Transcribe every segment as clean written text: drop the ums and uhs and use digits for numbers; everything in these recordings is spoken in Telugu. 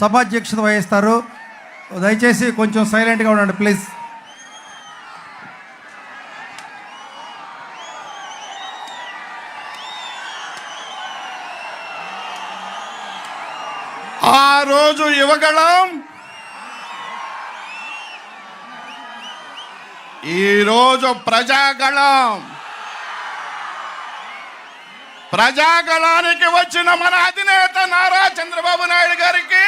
సభాధ్యక్షత వహిస్తారు. దయచేసి కొంచెం సైలెంట్గా ఉండండి ప్లీజ్. ఆ రోజు యువగళం, ఈరోజు ప్రజాగళం. ప్రజాగళానికి వచ్చిన మన అధినేత నారా చంద్రబాబు నాయుడు గారికి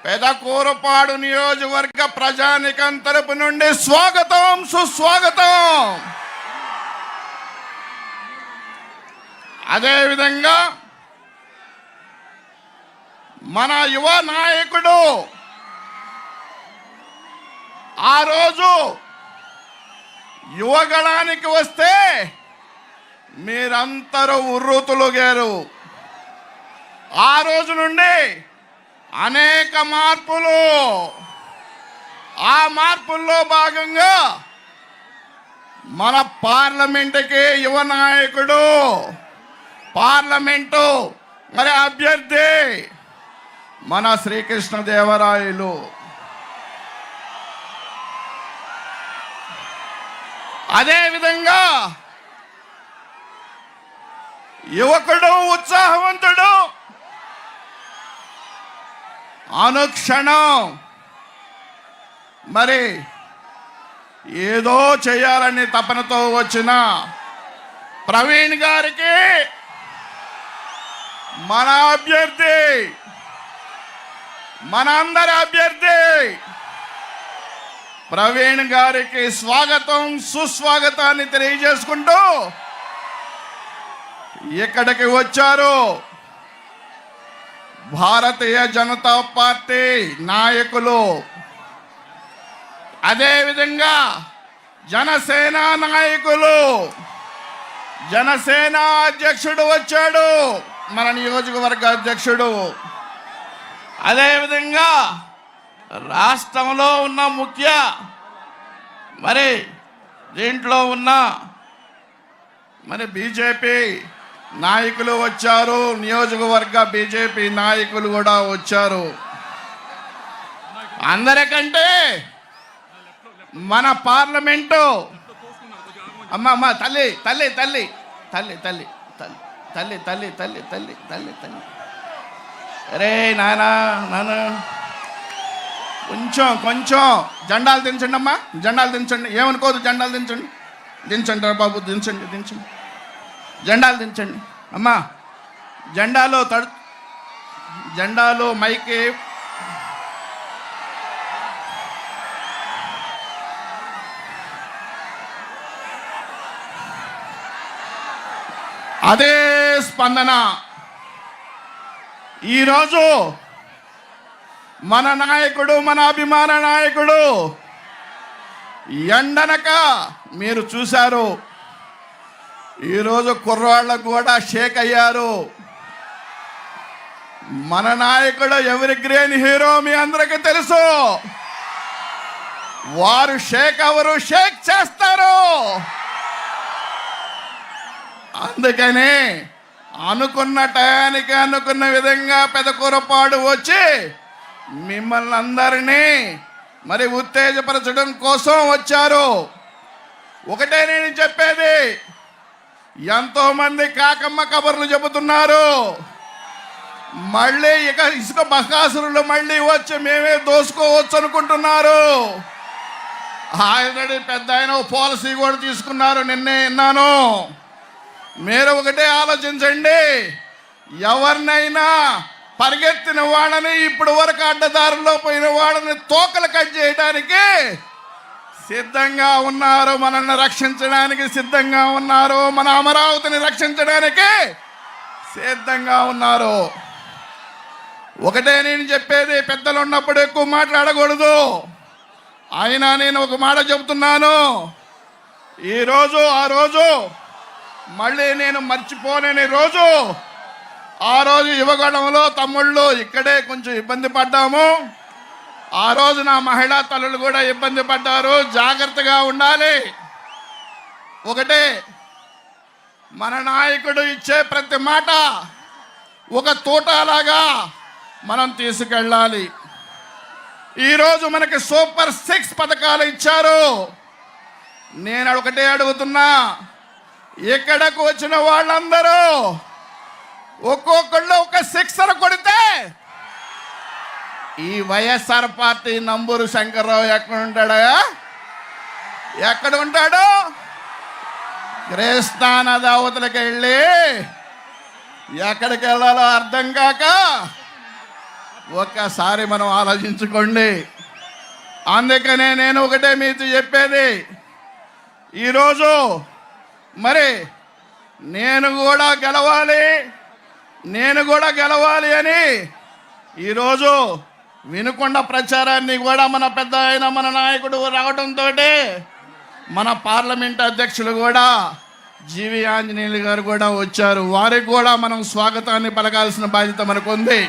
పెదకూరుపాడు నియోజకవర్గ ప్రజానికం తరపు నుండి స్వాగతం, సుస్వాగతం. అదేవిధంగా మన యువ నాయకుడు ఆ రోజు యువగళానికి వస్తే మీరందరూ ఉర్రూతులుగారు. ఆ రోజు నుండి అనేక మార్పులు. ఆ మార్పుల్లో భాగంగా మన పార్లమెంటుకి యువ నాయకుడు, పార్లమెంటు మరి అభ్యర్థి మన శ్రీకృష్ణదేవరాయలు. అదేవిధంగా యువకుడు, ఉత్సాహవంతుడు, అనుక్షణం మరి ఏదో చేయాలని తపనతో వచ్చిన ప్రవీణ్ గారికి మన అభ్యర్థి, మనందరి అభ్యర్థి ప్రవీణ్ గారికి స్వాగతం, సుస్వాగతాన్ని తెలియజేసుకుంటూ ఇక్కడికి వచ్చారు భారతీయ జనతా పార్టీ నాయకులు. అదేవిధంగా జనసేన నాయకులు, జనసేన అధ్యక్షుడు వచ్చాడు, మన నియోజకవర్గ అధ్యక్షుడు. అదేవిధంగా రాష్ట్రంలో ఉన్న ముఖ్య మరి దీంట్లో ఉన్న మరి బీజేపీ నాయకులు వచ్చారు, నియోజకవర్గ బీజేపీ నాయకులు కూడా వచ్చారు. అందరికంటే మన పార్లమెంటు అమ్మ తల్లి తల్లి తల్లి తల్లి తల్లి తల్లి తల్లి తల్లి తల్లి తల్లి తల్లి అరే నాన్న కొంచెం కొంచెం జెండాలు దించండి అమ్మా, జెండాలు దించండి, ఏమనుకోదు, జెండాలు దించండి, దించండి బాబు, దించండి దించండి, జెండాలు దించండి అమ్మా. జెండాలు మైకి అదే స్పందన. ఈరోజు మన నాయకుడు, మన అభిమాన నాయకుడు ఎండనక మీరు చూశారు. ఈరోజు కుర్రాళ్ళకు కూడా షేక్ అయ్యారు. మన నాయకుడు ఎవరి గ్రీన్ హీరో మీ అందరికీ తెలుసు. వారు షేక్ అవరు, షేక్ చేస్తారు. అందుకని అనుకున్న టయానికి అనుకున్న విధంగా పెదకూరపాడు వచ్చి మిమ్మల్ని అందరినీ మరి ఉత్తేజపరచడం కోసం వచ్చారు. ఒకటే నేను చెప్పేది, ఎంతోమంది కాకమ్మ కబుర్లు చెబుతున్నారు. మళ్ళీ ఇసుక బకాసురులు మళ్ళీ వచ్చి మేమే దోసుకోవచ్చు అనుకుంటున్నారు. ఆల్రెడీ పెద్ద ఆయన పాలసీ కూడా తీసుకున్నారు, నిన్నే విన్నాను. మీరు ఒకటే ఆలోచించండి, ఎవరినైనా పరిగెత్తిన వాళ్ళని, ఇప్పుడు వరకు అడ్డదారుల్లో పోయిన వాళ్ళని తోకలు కట్ చేయడానికి సిద్ధంగా ఉన్నారు. మనల్ని రక్షించడానికి సిద్ధంగా ఉన్నారు. మన అమరావతిని రక్షించడానికి సిద్ధంగా ఉన్నారు. ఒకటే నేను చెప్పేది, పెద్దలు ఉన్నప్పుడు ఎక్కువ మాట్లాడకూడదు. అయినా నేను ఒక మాట చెబుతున్నాను. ఈరోజు ఆ రోజు మళ్ళీ నేను మర్చిపోలేని రోజు. ఆ రోజు యువగణంలో తమ్ముళ్ళు ఇక్కడే కొంచెం ఇబ్బంది పడ్డాము. ఆ రోజు నా మహిళా తల్లులు కూడా ఇబ్బంది పడ్డారు. జాగ్రత్తగా ఉండాలి. ఒకటే, మన నాయకుడు ఇచ్చే ప్రతి మాట ఒక తోటలాగా మనం తీసుకెళ్ళాలి. ఈరోజు మనకి సూపర్ 6 పథకాలు ఇచ్చారు. నేను ఒకటే అడుగుతున్నా, ఇక్కడకు వచ్చిన వాళ్ళందరూ ఒక్కొక్కళ్ళు ఒక సిక్సర్ కొడితే ఈ వైఎస్ఆర్ పార్టీ నంబూరు శంకర్రావు ఎక్కడ ఉంటాడా? ఎక్కడ ఉంటాడు? కృష్ణా నది అవతలకి వెళ్ళి ఎక్కడికి వెళ్ళాలో అర్థం కాక ఒక్కసారి మనం ఆలోచించుకోండి. అందుకనే నేను ఒకటే మీతో చెప్పేది, ఈరోజు మరి నేను కూడా గెలవాలి అని ఈరోజు వినుకొండ ప్రచారాన్ని కూడా మన పెద్ద ఆయన మన నాయకుడు రావడంతో మన పార్లమెంట్ అధ్యక్షులు కూడా జీవి ఆంజనేయులు గారు కూడా వచ్చారు. వారికి కూడా మనం స్వాగతాన్ని పలకాల్సిన బాధ్యత మనకు ఉంది.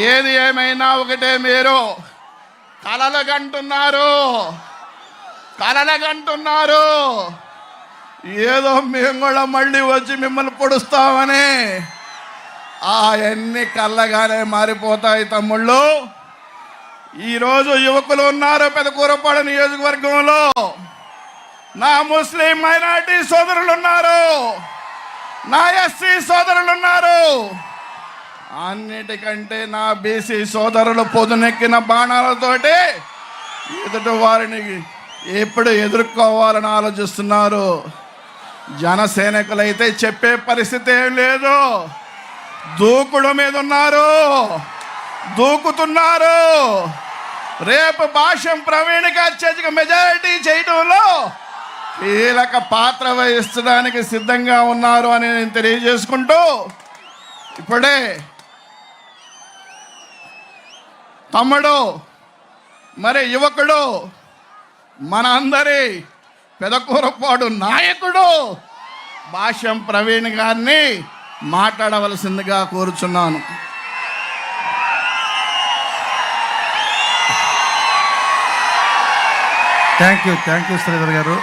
ఏది ఏమైనా ఒకటే, మీరు కలలుగంటున్నారు ఏదో మేము కూడా మళ్ళీ వచ్చి మిమ్మల్ని పొడుస్తామని. అవన్నీ కళ్ళగానే మారిపోతాయి తమ్ముళ్ళు. ఈరోజు యువకులు ఉన్నారు పెదకూరపాడు నియోజకవర్గంలో, నా ముస్లిం మైనారిటీ సోదరులు ఉన్నారు, నా ఎస్సీ సోదరులు ఉన్నారు, అన్నిటికంటే నా బీసీ సోదరులు పొదునెక్కిన బాణాలతోటి ఎదుటి వారిని ఎప్పుడు ఎదుర్కోవాలని ఆలోచిస్తున్నారు. జనసైనికులైతే చెప్పే పరిస్థితి ఏం లేదు, దూకుడు మీద ఉన్నారు, దూకుతున్నారు. రేపు భాష్యం ప్రవీణ్కి అత్యధిక మెజారిటీ చేయడంలో కీలక పాత్ర వహించడానికి సిద్ధంగా ఉన్నారు అని నేను తెలియజేసుకుంటూ, ఇప్పుడే తమ్ముడు మరి యువకుడు మన అందరి పెదకూరపాడు నాయకుడు భాష్యం ప్రవీణ్ గారిని మాట్లాడవలసిందిగా కోరుచున్నాను. థ్యాంక్ యూ శ్రీధర్ గారు.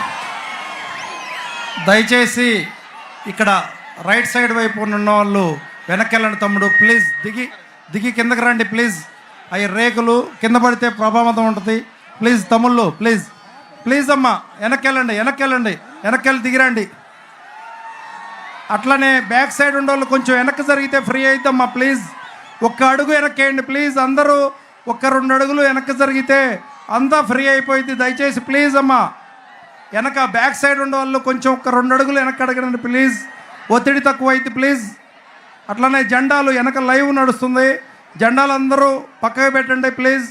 దయచేసి ఇక్కడ రైట్ సైడ్ వైపు ఉన్న వాళ్ళు వెనక్కి వెళ్ళండి తమ్ముడు. ప్లీజ్ దిగి కిందకి రండి ప్లీజ్. అవి రేకులు కింద పడితే ప్రభావితం ఉంటుంది. ప్లీజ్ తమ్ముళ్ళు ప్లీజ్ అమ్మా వెనక్కి వెళ్ళి దిగిరండి. అట్లనే బ్యాక్ సైడ్ ఉండేవాళ్ళు కొంచెం వెనక్కి జరిగితే ఫ్రీ అవుతామ్మా ప్లీజ్. ఒక్క అడుగు వెనక్కేయండి ప్లీజ్. అందరూ ఒక్క 2 అడుగులు వెనక్కి జరిగితే అంతా ఫ్రీ అయిపోయింది. దయచేసి ప్లీజ్ అమ్మా వెనక బ్యాక్ సైడ్ ఉండేవాళ్ళు కొంచెం ఒక్క 2 అడుగులు వెనక్కి అడగండి ప్లీజ్. ఒత్తిడి తక్కువ అయితే ప్లీజ్. అట్లనే జెండాలు వెనక లైవ్ నడుస్తుంది, జెండాలు అందరూ పక్కకు పెట్టండి ప్లీజ్.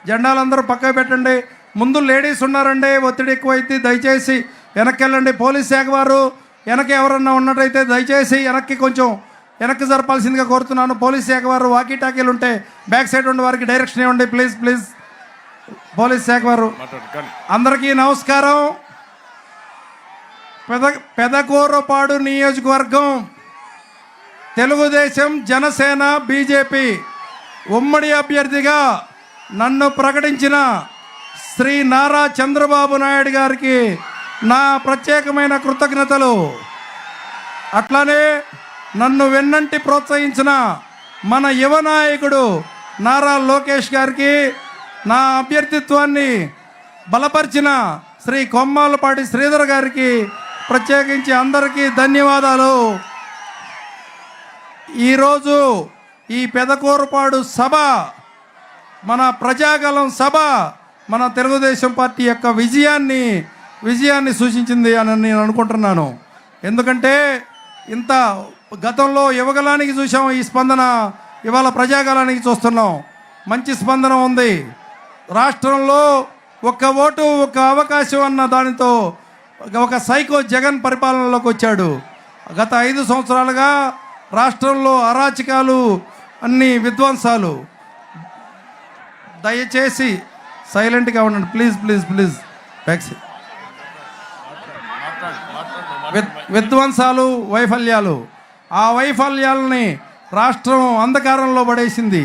జెండాలందరూ పక్కకు పెట్టండి. ముందు లేడీస్ ఉన్నారండి, ఒత్తిడి ఎక్కువైతే దయచేసి వెనక్కి వెళ్ళండి. పోలీస్ శాఖ వారు వెనక ఎవరన్నా ఉన్నట్టయితే దయచేసి కొంచెం వెనక్కి జరపాల్సిందిగా కోరుతున్నాను. పోలీస్ శాఖ వారు వాకీ టాకీలు ఉంటే బ్యాక్ సైడ్ ఉండే వారికి డైరెక్షన్ ఇవ్వండి ప్లీజ్. పోలీస్ శాఖ వారు అందరికీ నమస్కారం. పెదకూరపాడు నియోజకవర్గం తెలుగుదేశం, జనసేన, బీజేపీ ఉమ్మడి అభ్యర్థిగా నన్ను ప్రకటించిన శ్రీ నారా చంద్రబాబు నాయుడు గారికి నా ప్రత్యేకమైన కృతజ్ఞతలు. అట్లానే నన్ను వెన్నంటి ప్రోత్సహించిన మన యువ నాయకుడు నారా లోకేష్ గారికి, నా అభ్యర్థిత్వాన్ని బలపరిచిన శ్రీ కొమ్మాలపాటి శ్రీధర్ గారికి ప్రత్యేకించి అందరికీ ధన్యవాదాలు. ఈరోజు ఈ పెదకూరపాడు సభ మన ప్రజాగలం సభ మన తెలుగుదేశం పార్టీ యొక్క విజయాన్ని సూచించింది అని నేను అనుకుంటున్నాను. ఎందుకంటే ఇంత గతంలో యువగలానికి చూసాం, ఈ స్పందన ఇవాళ ప్రజాగలానికి చూస్తున్నాం. మంచి స్పందన ఉంది. రాష్ట్రంలో ఒక్క ఓటు ఒక్క అవకాశం అన్న దానితో ఒక సైకో జగన్ పరిపాలనలోకి వచ్చాడు. గత 5 సంవత్సరాలుగా రాష్ట్రంలో అరాచకాలు, అన్ని విధ్వంసాలు. దయచేసి సైలెంట్గా ఉండండి ప్లీజ్. విధ్వంసాలు, వైఫల్యాలు, ఆ వైఫల్యాలని రాష్ట్రం అంధకారంలో పడేసింది.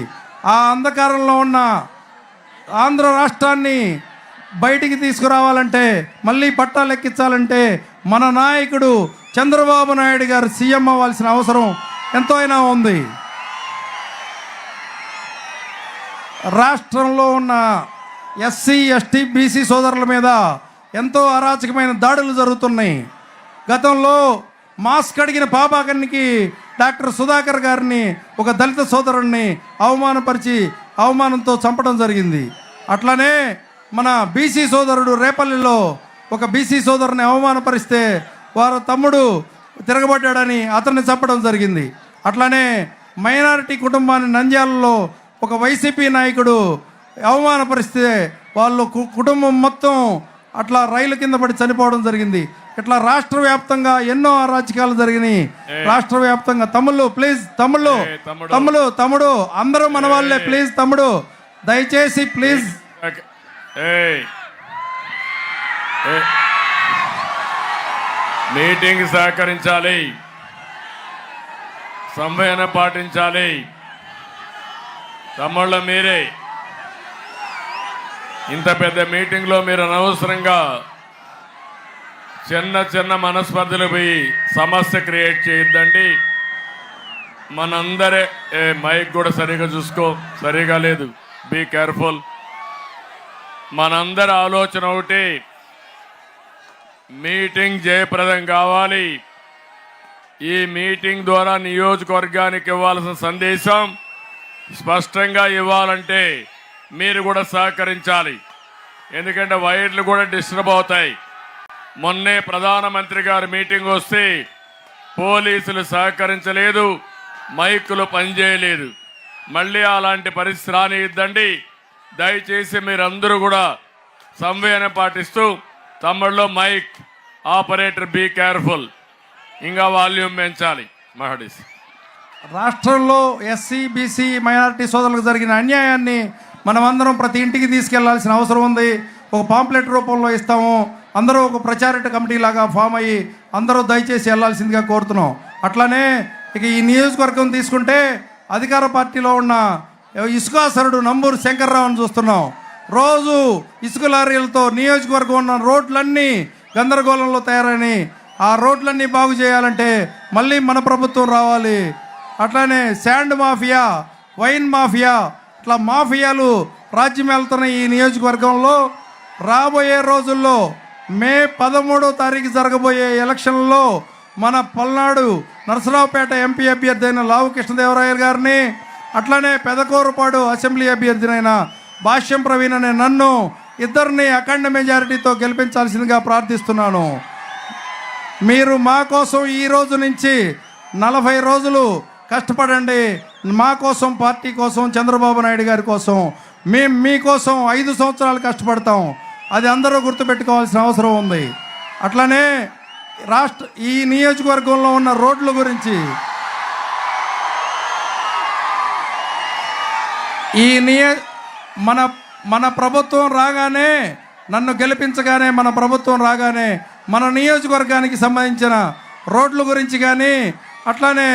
ఆ అంధకారంలో ఉన్న ఆంధ్ర రాష్ట్రాన్ని బయటికి తీసుకురావాలంటే, మళ్ళీ పట్టాలు ఎక్కించాలంటే మన నాయకుడు చంద్రబాబు నాయుడు గారు సీఎం అవ్వాల్సిన అవసరం ఎంతో అయినా ఉంది. రాష్ట్రంలో ఉన్న ఎస్సీ ఎస్టీ బీసీ సోదరుల మీద ఎంతో అరాచకమైన దాడులు జరుగుతున్నాయి. గతంలో మాస్క్ అడిగిన పాపాకర్నికి డాక్టర్ సుధాకర్ గారిని ఒక దళిత సోదరుడిని అవమానపరిచి అవమానంతో చంపడం జరిగింది. అట్లానే మన బీసీ సోదరుడు రేపల్లిలో ఒక బీసీ సోదరుని అవమానపరిస్తే వారు తమ్ముడు తిరగబడ్డాడని అతన్ని చంపడం జరిగింది. అట్లానే మైనారిటీ కుటుంబాన్ని నంద్యాలలో ఒక వైసీపీ నాయకుడు అవమానపరిస్తే వాళ్ళు కుటుంబం మొత్తం అట్లా రైలు కింద పడి చనిపోవడం జరిగింది. ఇట్లా రాష్ట్ర వ్యాప్తంగా ఎన్నో అరాచకాలు జరిగినాయి. రాష్ట్ర వ్యాప్తంగా తమ్ముళ్ళు ప్లీజ్, తమ్ముడు అందరూ మన వాళ్ళే, ప్లీజ్ తమ్ముడు దయచేసి ప్లీజ్. మీటింగ్ సహకరించాలి, సంయమన పాటించాలి. తమ్ముళ్ళు మీరే ఇంత పెద్ద మీటింగ్లో మీరు అనవసరంగా చిన్న చిన్న మనస్పర్ధలు పోయి సమస్య క్రియేట్ చేయొద్దండి. మనందరే మైక్ కూడా సరిగా చూసుకో, సరిగా లేదు, బీ కేర్ఫుల్. మనందరి ఆలోచన ఒకటి, మీటింగ్ జయప్రదం కావాలి. ఈ మీటింగ్ ద్వారా నియోజకవర్గానికి ఇవ్వాల్సిన సందేశం స్పష్టంగా ఇవ్వాలంటే మీరు కూడా సహకరించాలి. ఎందుకంటే వైర్లు కూడా డిస్టర్బ్ అవుతాయి. మొన్నే ప్రధానమంత్రి గారి మీటింగ్ వస్తే పోలీసులు సహకరించలేదు, మైకులు పనిచేయలేదు. మళ్ళీ అలాంటి పరిస్థితి రానిద్దండి. దయచేసి మీరందరూ కూడా సంయమనం పాటిస్తూ తమ్ముళ్ళు మైక్ ఆపరేటర్ బీ కేర్ఫుల్, ఇంకా వాల్యూమ్ పెంచాలి. మహడీస్ రాష్ట్రంలో ఎస్సీ బీసీ మైనారిటీ సోదరులకు జరిగిన అన్యాయాన్ని మనమందరం ప్రతి ఇంటికి తీసుకెళ్లాల్సిన అవసరం ఉంది. ఒక పాంప్లెట్ రూపంలో ఇస్తాము. అందరూ ఒక ప్రచారిట కమిటీ లాగా ఫామ్ అయ్యి అందరూ దయచేసి వెళ్లాల్సిందిగా కోరుతున్నాం. అట్లానే ఇక ఈ నియోజకవర్గం తీసుకుంటే అధికార పార్టీలో ఉన్న ఇసుకాసరుడు నంబూరు శంకర్రావుని చూస్తున్నాం. రోజు ఇసుక లారీలతో నియోజకవర్గం ఉన్న రోడ్లన్నీ గందరగోళంలో తయారని ఆ రోడ్లన్నీ బాగు చేయాలంటే మళ్ళీ మన ప్రభుత్వం రావాలి. అట్లానే శాండ్ మాఫియా, వైన్ మాఫియా, ఇట్లా మాఫియాలు రాజ్యం వెళ్తున్న ఈ నియోజకవర్గంలో రాబోయే రోజుల్లో మే 13వ తారీఖు జరగబోయే ఎలక్షన్లలో మన పల్నాడు నరసరావుపేట ఎంపీ అభ్యర్థి అయిన లావు కృష్ణదేవరాయలు గారిని, అట్లానే పెదకూరుపాడు అసెంబ్లీ అభ్యర్థినైన భాష్యం ప్రవీణ్ అనే నన్ను ఇద్దరిని అఖండ మెజారిటీతో గెలిపించాల్సిందిగా ప్రార్థిస్తున్నాను. మీరు మా కోసం ఈ రోజు నుంచి 40 రోజులు కష్టపడండి. మా కోసం, పార్టీ కోసం, చంద్రబాబు నాయుడు గారి కోసం. మేము మీకోసం 5 సంవత్సరాలు కష్టపడతాం. అది అందరూ గుర్తుపెట్టుకోవాల్సిన అవసరం ఉంది. అట్లానే ఈ నియోజకవర్గంలో ఉన్న రోడ్ల గురించి, మన ప్రభుత్వం రాగానే, నన్ను గెలిపించగానే మన ప్రభుత్వం రాగానే మన నియోజకవర్గానికి సంబంధించిన రోడ్ల గురించి కానీ, అట్లానే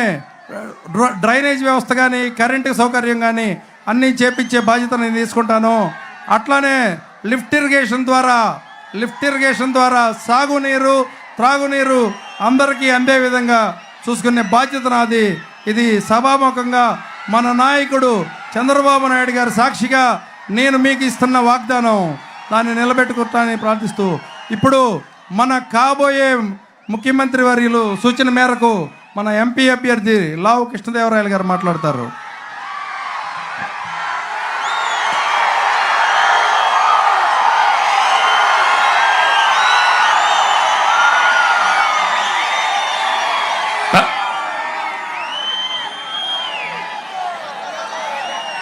డ్రైనేజ్ వ్యవస్థ కానీ, కరెంటు సౌకర్యం కానీ అన్నీ చేపించే బాధ్యత నేను తీసుకుంటాను. అట్లానే లిఫ్ట్ ఇరిగేషన్ ద్వారా సాగునీరు, త్రాగునీరు అందరికీ అందే విధంగా చూసుకునే బాధ్యత నాది. ఇది సభాముఖంగా మన నాయకుడు చంద్రబాబు నాయుడు గారి సాక్షిగా నేను మీకు ఇస్తున్న వాగ్దానం, దాన్ని నిలబెట్టుకుంటానని ప్రార్థిస్తూ, ఇప్పుడు మన కాబోయే ముఖ్యమంత్రి వర్యులు సూచన మేరకు మన ఎంపీ అభ్యర్థి లావు కృష్ణదేవరాయలు గారు మాట్లాడతారు.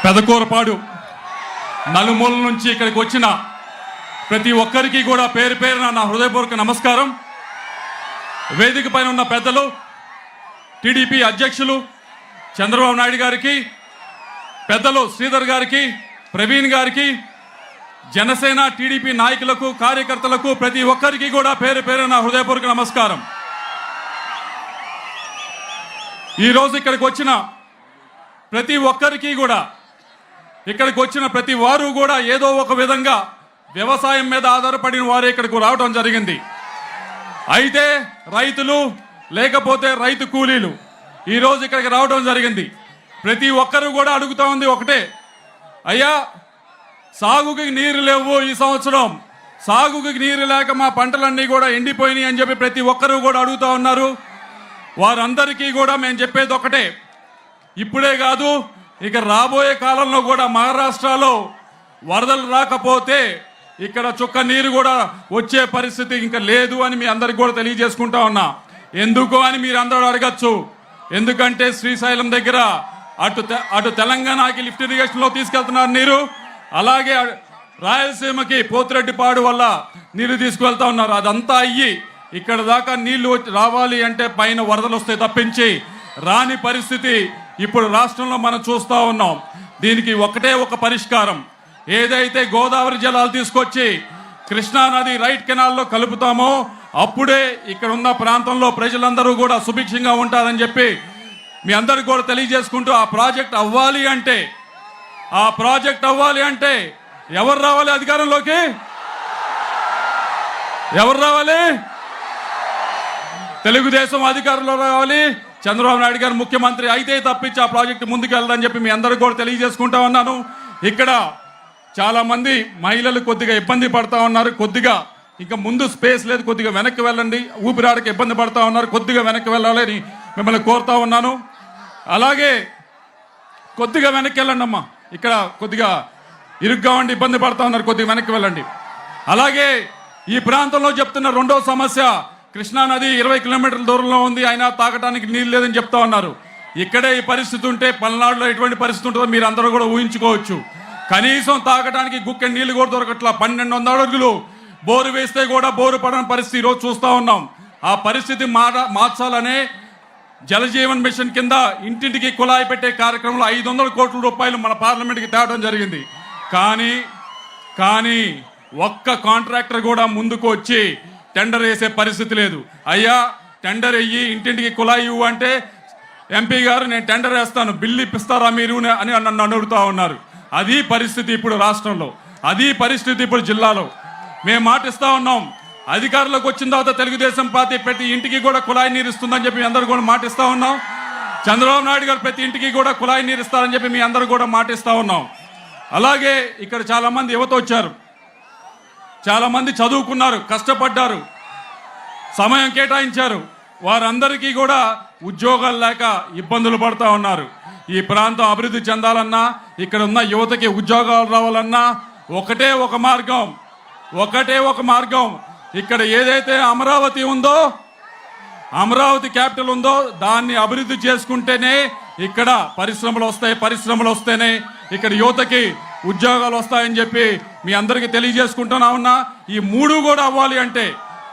పెదకూరపాడు నలుమూల నుంచి ఇక్కడికి వచ్చిన ప్రతి ఒక్కరికి కూడా పేరు పేరున నా హృదయపూర్వక నమస్కారం. వేదిక పైన ఉన్న పెద్దలు, టీడీపీ అధ్యక్షులు చంద్రబాబు నాయుడు గారికి, పెద్దలు శ్రీధర్ గారికి, ప్రవీణ్ గారికి, జనసేన టీడీపీ నాయకులకు, కార్యకర్తలకు ప్రతి ఒక్కరికి కూడా పేరు పేరున నా హృదయపూర్వక నమస్కారం. ఈరోజు ఇక్కడికి వచ్చిన ప్రతి ఒక్కరికి కూడా, ఇక్కడికి వచ్చిన ప్రతి వారు కూడా ఏదో ఒక విధంగా వ్యవసాయం మీద ఆధారపడిన వారే ఇక్కడికి రావడం జరిగింది. అయితే రైతులు, లేకపోతే రైతు కూలీలు, ఈరోజు ఇక్కడికి రావడం జరిగింది. ప్రతి ఒక్కరు కూడా అడుగుతా ఉంది ఒకటే, అయ్యా సాగుకి నీరు లేవు, ఈ సంవత్సరం సాగుకి నీరు లేక మా పంటలన్నీ కూడా ఎండిపోయినాయి అని చెప్పి ప్రతి ఒక్కరు కూడా అడుగుతా ఉన్నారు. వారందరికీ కూడా మేము చెప్పేది ఒకటే, ఇప్పుడే కాదు ఇక రాబోయే కాలంలో కూడా మహారాష్ట్రలో వరదలు రాకపోతే ఇక్కడ చుక్క నీరు కూడా వచ్చే పరిస్థితి ఇంకా లేదు అని మీ అందరికి కూడా తెలియజేసుకుంటా ఉన్నా. ఎందుకు అని మీరు అందరూ అడగచ్చు. ఎందుకంటే శ్రీశైలం దగ్గర అటు తెలంగాణకి లిఫ్ట్ ఇరిగేషన్లో తీసుకెళ్తున్నారు నీరు, అలాగే రాయలసీమకి పోతిరెడ్డిపాడు వల్ల నీళ్లు తీసుకువెళ్తా ఉన్నారు. అదంతా అయ్యి ఇక్కడ దాకా నీళ్లు రావాలి అంటే పైన వరదలు వస్తే తప్పించి రాని పరిస్థితి ఇప్పుడు రాష్ట్రంలో మనం చూస్తూ ఉన్నాం. దీనికి ఒకటే ఒక పరిష్కారం, ఏదైతే గోదావరి జలాలు తీసుకొచ్చి కృష్ణా నది రైట్ కెనాల్లో కలుపుతామో అప్పుడే ఇక్కడ ఉన్న ప్రాంతంలో ప్రజలందరూ కూడా సుభిక్షంగా ఉంటారని చెప్పి మీ అందరికి కూడా తెలియజేసుకుంటూ, ఆ ప్రాజెక్ట్ అవ్వాలి అంటే ఎవరు రావాలి అధికారంలోకి? ఎవరు రావాలి? తెలుగుదేశం అధికారంలో రావాలి. చంద్రబాబు నాయుడు గారు ముఖ్యమంత్రి అయితే తప్పించి ఆ ప్రాజెక్టు ముందుకు వెళ్ళదని చెప్పి మీ అందరికి కూడా తెలియజేసుకుంటా ఉన్నాను. ఇక్కడ చాలా మంది మహిళలు కొద్దిగా ఇబ్బంది పడతా ఉన్నారు. కొద్దిగా ఇంకా ముందు స్పేస్ లేదు, కొద్దిగా వెనక్కి వెళ్ళండి. ఊపిరాడకి ఇబ్బంది పడతా ఉన్నారు, కొద్దిగా వెనక్కి వెళ్ళాలి అని మిమ్మల్ని కోరుతా ఉన్నాను. అలాగే కొద్దిగా వెనక్కి వెళ్ళండి అమ్మా, ఇక్కడ కొద్దిగా ఇరుగ్గా ఉండి ఇబ్బంది పడతా ఉన్నారు, కొద్దిగా వెనక్కి వెళ్ళండి. అలాగే ఈ ప్రాంతంలో చెప్తున్న రెండో సమస్య, కృష్ణా నది 20 కిలోమీటర్ల దూరంలో ఉంది, అయినా తాగడానికి నీళ్ళు లేదని చెప్తా ఉన్నారు. ఇక్కడే ఈ పరిస్థితి ఉంటే పల్నాడులో ఎటువంటి పరిస్థితి ఉంటుందో మీరు అందరూ కూడా ఊహించుకోవచ్చు. కనీసం తాగడానికి గుక్కె నీళ్లు కూడా దొరకట్లా. 1200 అడుగులు బోరు వేస్తే కూడా బోరు పడని పరిస్థితి ఈరోజు చూస్తూ ఉన్నాం. ఆ పరిస్థితి మార్చాలనే జలజీవన్ మిషన్ కింద ఇంటింటికి కుళాయి పెట్టే కార్యక్రమంలో 500 కోట్ల రూపాయలు మన పార్లమెంట్కి తేవడం జరిగింది. కానీ ఒక్క కాంట్రాక్టర్ కూడా ముందుకు వచ్చి టెండర్ వేసే పరిస్థితి లేదు. అయ్యా టెండర్ వెయ్యి, ఇంటింటికి కుళాయి ఇవ్వు అంటే ఎంపీ గారు నేను టెండర్ వేస్తాను, బిల్లు ఇప్పిస్తారా మీరు అని నన్ను అడుగుతూ ఉన్నారు. అది పరిస్థితి ఇప్పుడు రాష్ట్రంలో, అది పరిస్థితి ఇప్పుడు జిల్లాలో. మేము మాటిస్తా ఉన్నాం, అధికారంలోకి వచ్చిన తర్వాత తెలుగుదేశం పార్టీ ప్రతి ఇంటికి కూడా కుళాయి నీరు ఇస్తుందని చెప్పి అందరూ కూడా మాటిస్తా ఉన్నాం. చంద్రబాబు నాయుడు గారు ప్రతి ఇంటికి కూడా కుళాయి నీరు ఇస్తారని చెప్పి మీ అందరూ కూడా మాటిస్తా ఉన్నాం. అలాగే ఇక్కడ చాలా మంది యువత వచ్చారు, చాలా మంది చదువుకున్నారు, కష్టపడ్డారు, సమయం కేటాయించారు. వారందరికీ కూడా ఉద్యోగాలు లేక ఇబ్బందులు పడుతూ ఉన్నారు. ఈ ప్రాంతం అభివృద్ధి చెందాలన్నా, ఇక్కడ ఉన్న యువతకి ఉద్యోగాలు రావాలన్నా ఒకటే ఒక మార్గం, ఇక్కడ ఏదైతే అమరావతి ఉందో, అమరావతి క్యాపిటల్ ఉందో దాన్ని అభివృద్ధి చేసుకుంటేనే ఇక్కడ పరిశ్రమలు వస్తేనే ఇక్కడ యువతకి ఉద్యోగాలు వస్తాయని చెప్పి మీ అందరికీ తెలియజేసుకుంటున్నా ఉన్నా. ఈ మూడు కూడా అవ్వాలి అంటే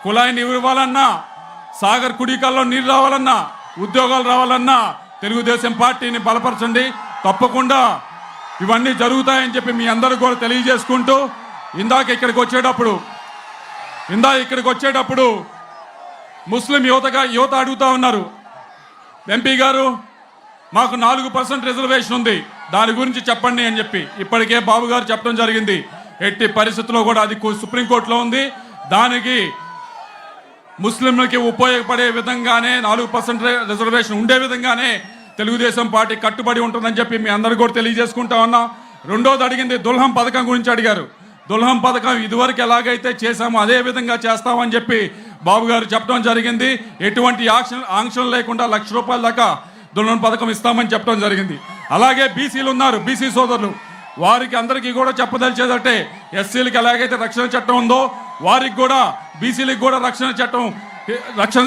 కుళాయి నీరు ఇవ్వాలన్నా, సాగర్ కుడికాల్లో నీరు రావాలన్నా, ఉద్యోగాలు రావాలన్నా తెలుగుదేశం పార్టీని బలపరచండి. తప్పకుండా ఇవన్నీ జరుగుతాయని చెప్పి మీ అందరికీ కూడా తెలియజేసుకుంటూ, ఇందాక ఇక్కడికి వచ్చేటప్పుడు ముస్లిం యువత అడుగుతా ఉన్నారు, ఎంపీ గారు మాకు 4% రిజర్వేషన్ ఉంది, దాని గురించి చెప్పండి అని చెప్పి. ఇప్పటికే బాబు గారు చెప్పడం జరిగింది, ఎట్టి పరిస్థితుల్లో కూడా అది సుప్రీంకోర్టులో ఉంది, దానికి ముస్లింలకి ఉపయోగపడే విధంగానే 4% రిజర్వేషన్ ఉండే విధంగానే తెలుగుదేశం పార్టీ కట్టుబడి ఉంటుందని చెప్పి మీ అందరూ కూడా తెలియజేసుకుంటా ఉన్నాం. రెండోది అడిగింది దుల్హం పథకం గురించి అడిగారు. దుల్హం పథకం ఇదివరకు ఎలాగైతే చేశామో అదే విధంగా చేస్తామని చెప్పి బాబు గారు చెప్పడం జరిగింది. ఎటువంటి ఆంక్షలు లేకుండా ₹1,00,000 దాకా దుల్హం పథకం ఇస్తామని చెప్పడం జరిగింది. అలాగే బీసీలు ఉన్నారు, బీసీ సోదరులు, వారికి అందరికీ కూడా చెప్పదలిచేదంటే ఎస్సీలకు ఎలాగైతే రక్షణ చట్టం ఉందో వారికి కూడా బీసీలకు కూడా రక్షణ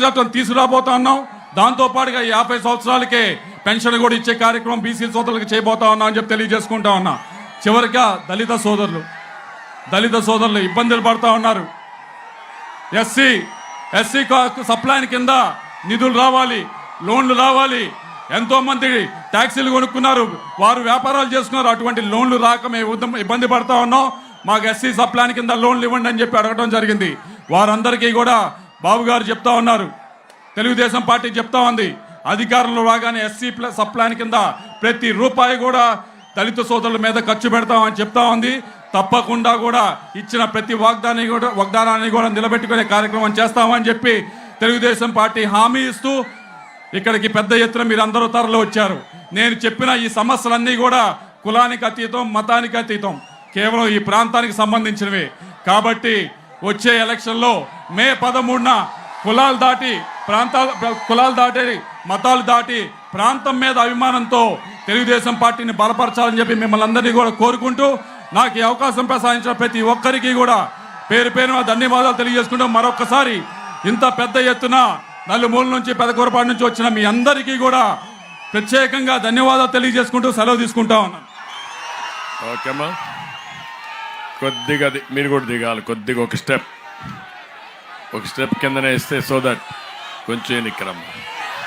చట్టం తీసుకురాబోతా ఉన్నాం. దాంతోపాటుగా 50 సంవత్సరాలకే పెన్షన్ కూడా ఇచ్చే కార్యక్రమం బీసీ సోదరులకు చేయబోతా ఉన్నాం అని చెప్పి తెలియజేసుకుంటా ఉన్నా. చివరిగా దళిత సోదరులు ఇబ్బందులు పడుతూ ఉన్నారు. ఎస్సీ సప్లైన్ కింద నిధులు రావాలి, లోన్లు రావాలి. ఎంతో మంది ట్యాక్సీలు కొనుక్కున్నారు, వారు వ్యాపారాలు చేసుకున్నారు, అటువంటి లోన్లు రాక మేము ఇబ్బంది పడతా ఉన్నాం. మాకు ఎస్సీ సప్లైన్ కింద లోన్లు ఇవ్వండి అని చెప్పి అడగడం జరిగింది. వారందరికీ కూడా బాబు గారు చెప్తా ఉన్నారు, తెలుగుదేశం పార్టీ చెప్తా ఉంది, అధికారంలో రాగానే ఎస్సీ సప్లైన్ కింద ప్రతి రూపాయి కూడా దళిత సోదరుల మీద ఖర్చు పెడతామని చెప్తా ఉంది. తప్పకుండా కూడా ఇచ్చిన ప్రతి వాగ్దానాన్ని కూడా నిలబెట్టుకునే కార్యక్రమం చేస్తామని చెప్పి తెలుగుదేశం పార్టీ హామీ ఇస్తూ ఇక్కడికి పెద్ద ఎత్తున మీరు అందరూ తరలి వచ్చారు. నేను చెప్పిన ఈ సమస్యలన్నీ కూడా కులానికి అతీతం, మతానికి అతీతం, కేవలం ఈ ప్రాంతానికి సంబంధించినవి. కాబట్టి వచ్చే ఎలక్షన్లో మే 13న కులాలు దాటి మతాలు దాటి ప్రాంతం మీద అభిమానంతో తెలుగుదేశం పార్టీని బలపరచాలని చెప్పి మిమ్మల్ని అందరినీ కూడా కోరుకుంటూ, నాకు ఈ అవకాశం ప్రసాదించిన ప్రతి ఒక్కరికి కూడా పేరు పేరున ధన్యవాదాలు తెలియజేసుకుంటూ, మరొకసారి ఇంత పెద్ద ఎత్తున నలుమూల నుంచి పెదకూరపాడు నుంచి వచ్చిన మీ అందరికీ కూడా ప్రత్యేకంగా ధన్యవాదాలు తెలియజేసుకుంటూ సెలవు తీసుకుంటా ఉన్నాను. ఓకేమ్మా, కొద్దిగా మీరు కూడా దిగాలి, కొద్దిగా ఒక స్టెప్ కిందనే ఇస్తే సో దట్ కొంచెం ఎన్నికరమ్మా.